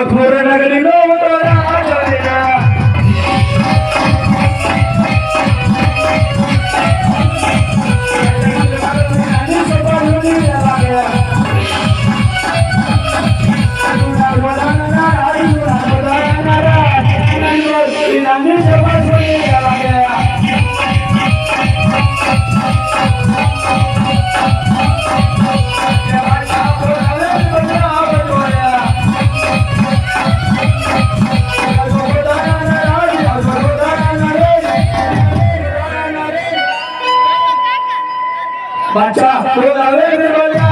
मखोर नगरी नो तोरा आजोरिया बाचा तो लावे रे बोलिया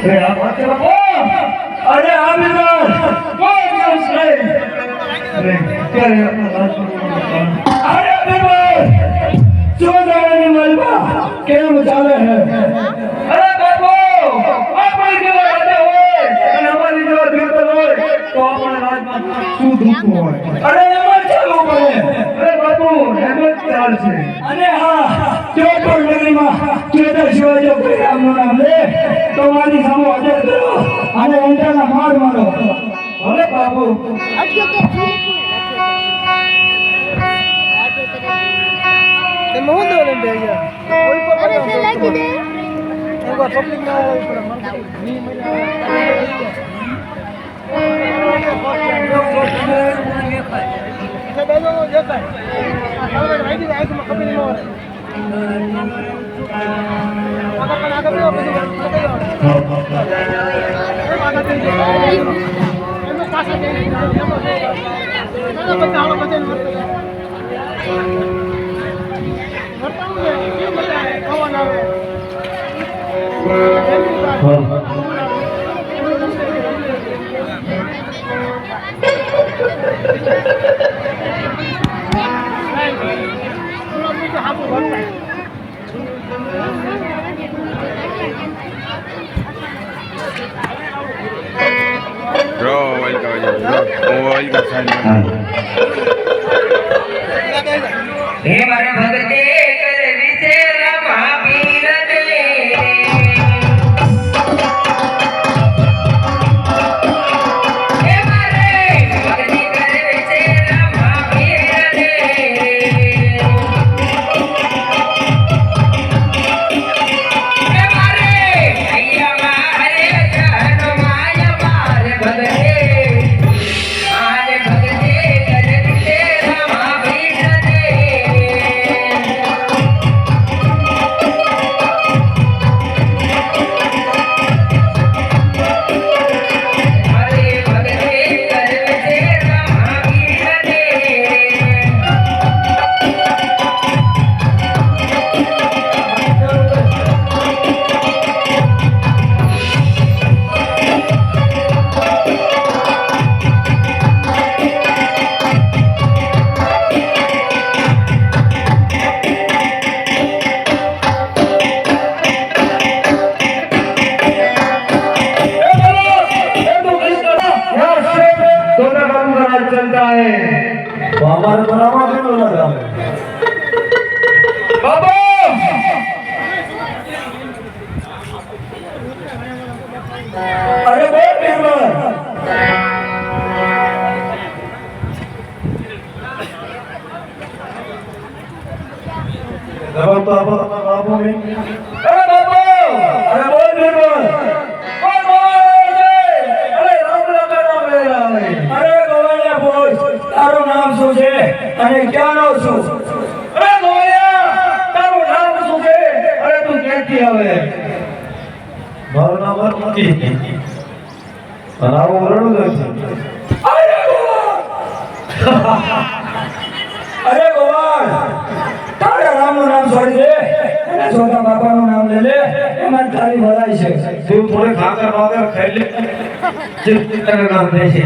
अरे आमिर अरे मलबा क्या मचाले हैं अरे बाबू आप के रहते हो हमारी जो बिल्कुल हो तो अपन राजमान सुध हो अरे हमारे चालू पड़े अरे बाबू हेमंत चाल से अरे हां जोधपुर नगरी में केदार शिवाजी परिणाम नाम ले तुम्हारी सामो हाजिर करो अरे एंटा ना मार मारो अरे बाबू ते मोहन दे भैया कोई पर अरे से लगी दे एक बार पब्लिक में पर मन नी मजा ये बेलो ये का और भाई दी आके कभी नहीं हो आगे भी वापस आगे मैं पास दे मैं बता रहा हूं Bro, हे मारे भगते कर विचेरा महावीर दे हे मारे भगते कर विचेरा महावीर दे हे मारे भैया मारे जन माया मारे भगते कर विचेरा महावीर दे जवाब तो आपको नहीं। अरे बाबू, अरे बोल भी बोल। अरे राम का नाम ले रहा है। अरे गोविंदा बोल, तारो नाम શું છે અને ક્યાંનો છું? અરે ગોવિંદા, તારું નામ શું છે? અરે તું ક્યાંથી આવે? મારું નામ નથી. અને આવું રડું છે. અરે ગોવાળ, તારા રામનું નામ છોડી દે અને છોટા બાપાનું નામ લઈ લે, એમાં તારી ભલાઈ છે. તું થોડી ખાકર વાગર ખાઈ લે, ચિત્તર નામ દે છે.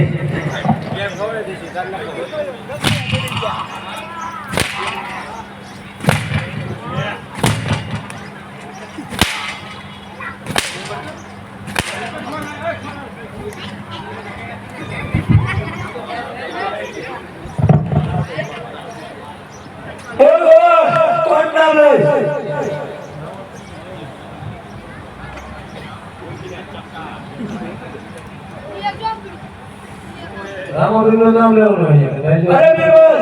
રામોદીનું નામ લેવાનું અહીંયા. અરે બીરબલ,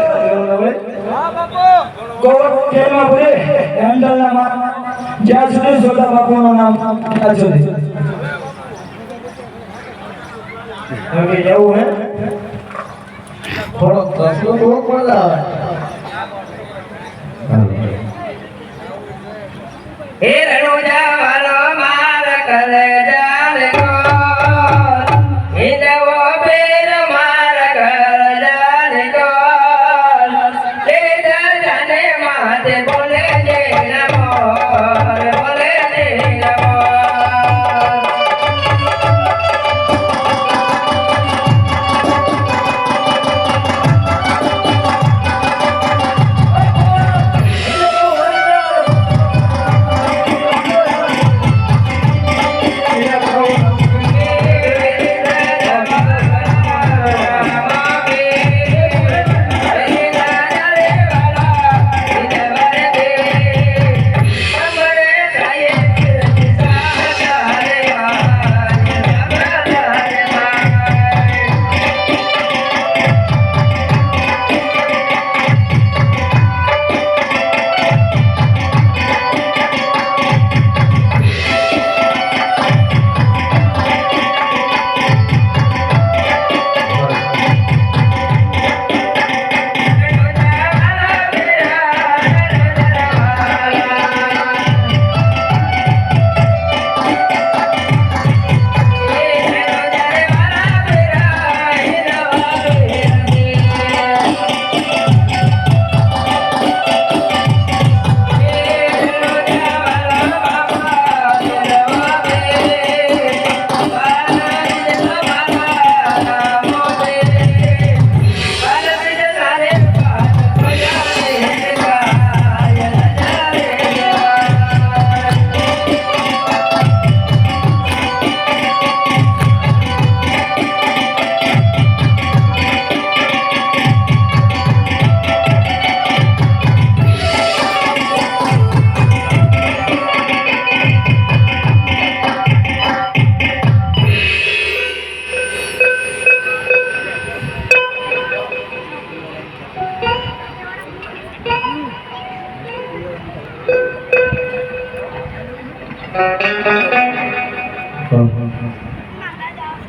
હા બાપુ. ગોવર્ધન ખેલમાં પૂરે હેન્ડલના માર જ્યાં સુધી છોટા બાપુનું નામ ત્યાં સુધી. હવે એવું હે થોડો કસલો બહુ પડે. હે રણુજા વાલો માર કરે જાને કો હિંદવો બેર માર કર જાને કો તે જાને માતે બોલે જે નમો બોલે જે નમો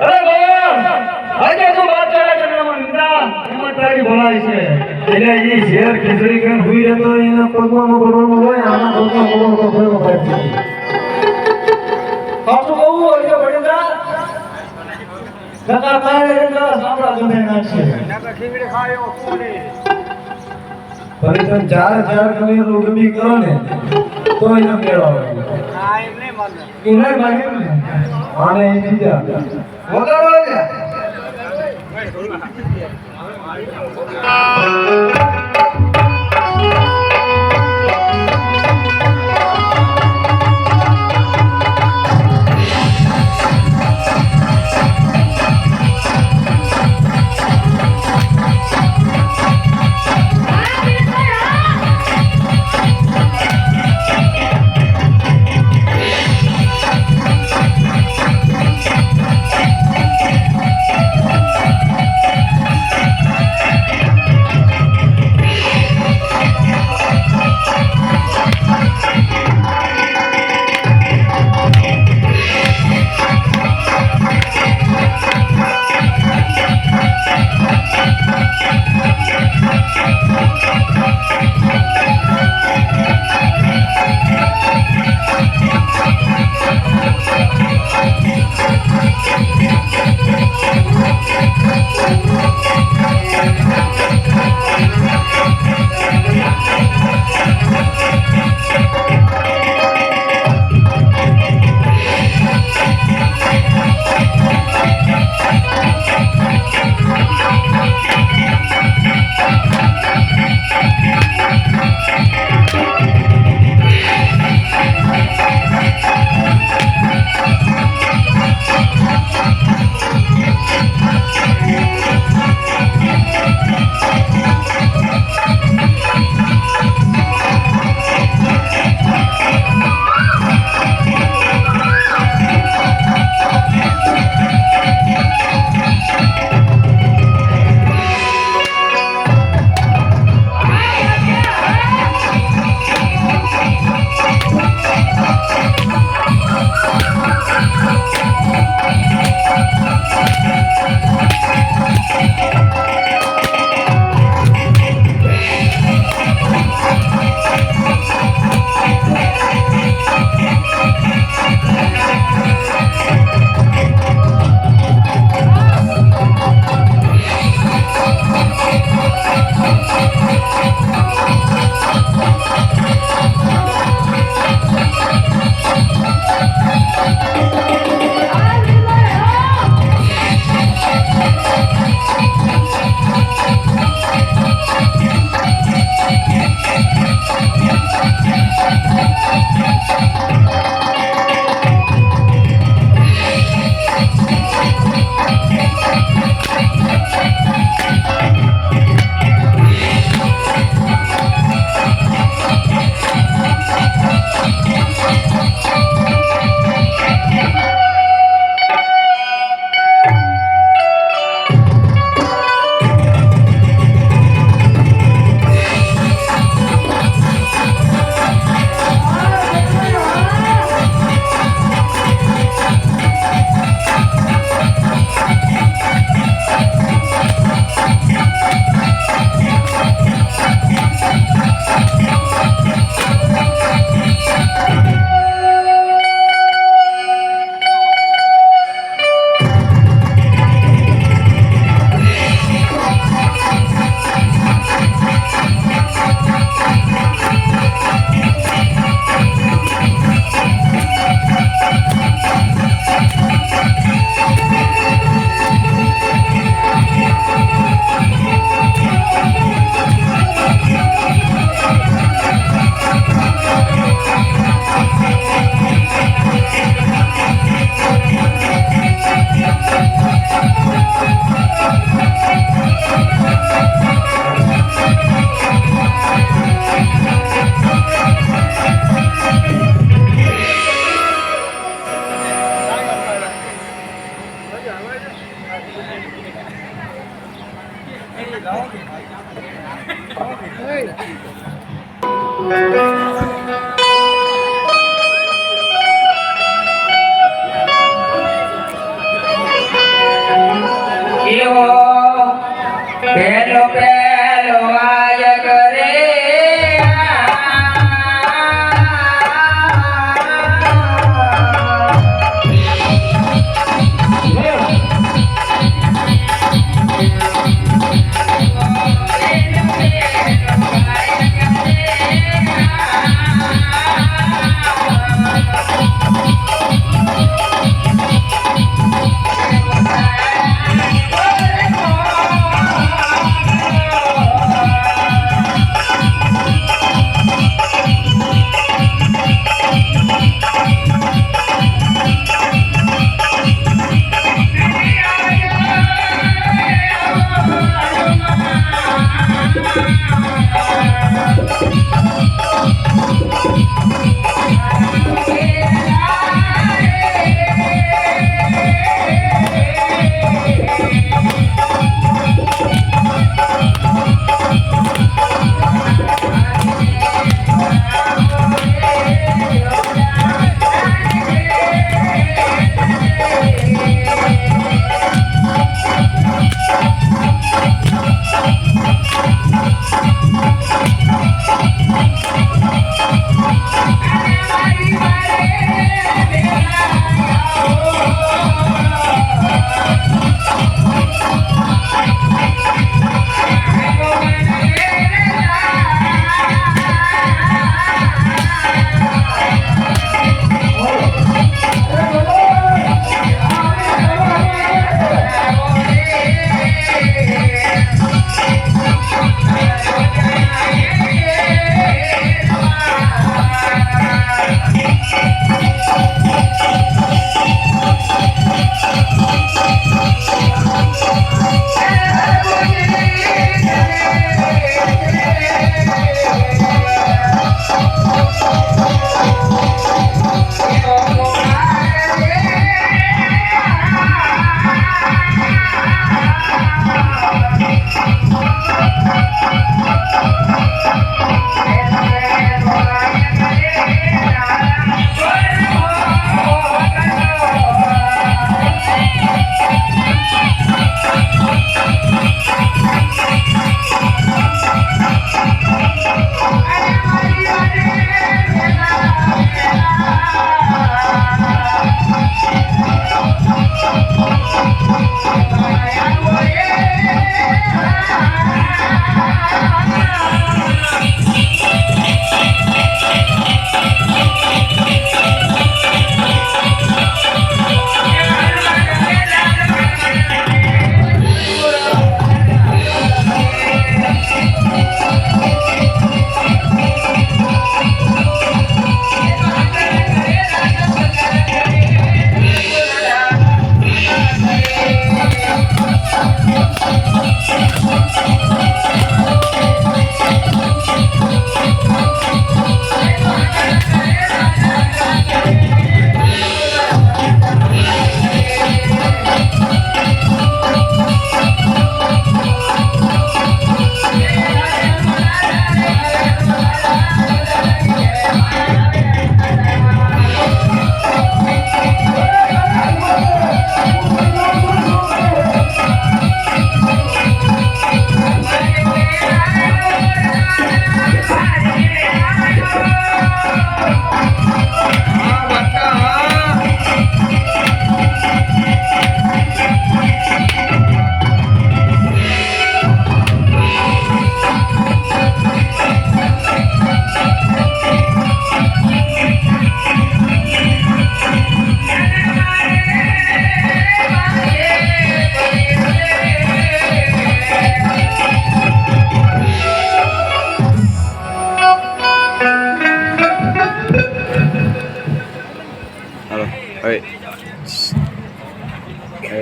અરે ભગવાન, આજે તું વાત કરે છે મિત્રા, એમાં તારી ભલાઈ છે. એટલે એ શેર ખીચડી ખાઈને હુઈ રહેતો એના પગમાં પડવાનું હોય, આના પગમાં પડવાનું હોય. સાચું કહું હોય છે વડીલરા, કાકા ખાય એટલે સાંભળા ગમે નાખશે. ફરી તમે ચાર કમી ગમી કરો ને તો એને મેળવે. તું નહીં માગે ને આને એ બીજા વગાડો ને.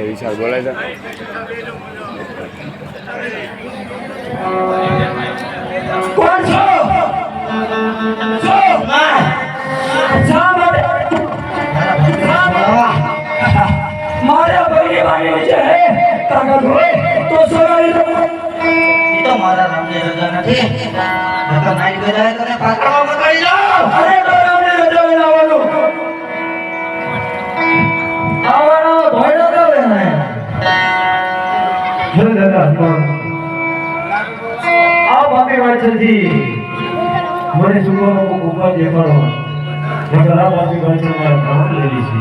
વિશાલ બોલાય છે કોણ છો? શા માટે? મારા ભાઈની વાણી છે તાકાત હોય તો સરાવી લો. ઈ તો મારા નામને રજા નથી નકર નાઈ ગજાય તને પાકડમાં પકડી જાઓ અરે તારાને રજા આવવાનું આવવાનો ધોઈડો કરે ને હે દાદા આ બાપી વાંચલજી મને સુગવાનો ઉપાય દેખાડો નકર આ બાપી વાંચલ મારા કામ લેવી છે